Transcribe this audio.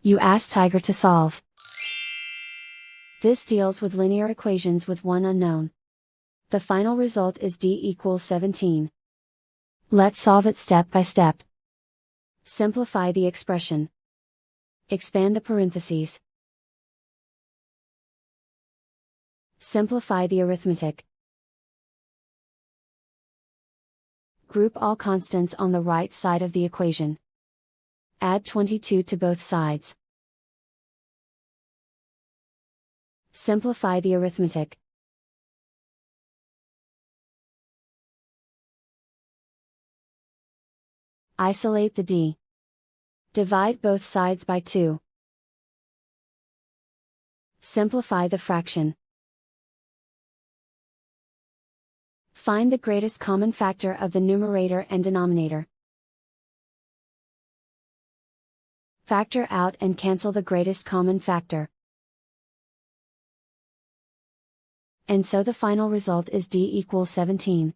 You ask Tiger to solve. This deals with linear equations with one unknown. The final result is d equals 17. Let's solve it step by step. Simplify the expression. Expand the parentheses. Simplify the arithmetic. Group all constants on the right side of the equation. Add 22 to both sides. Simplify the arithmetic. Isolate the d. Divide both sides by 2. Simplify the fraction. Find the greatest common factor of the numerator and denominator. Factor out and cancel the greatest common factor. And so the final result is d equals 17.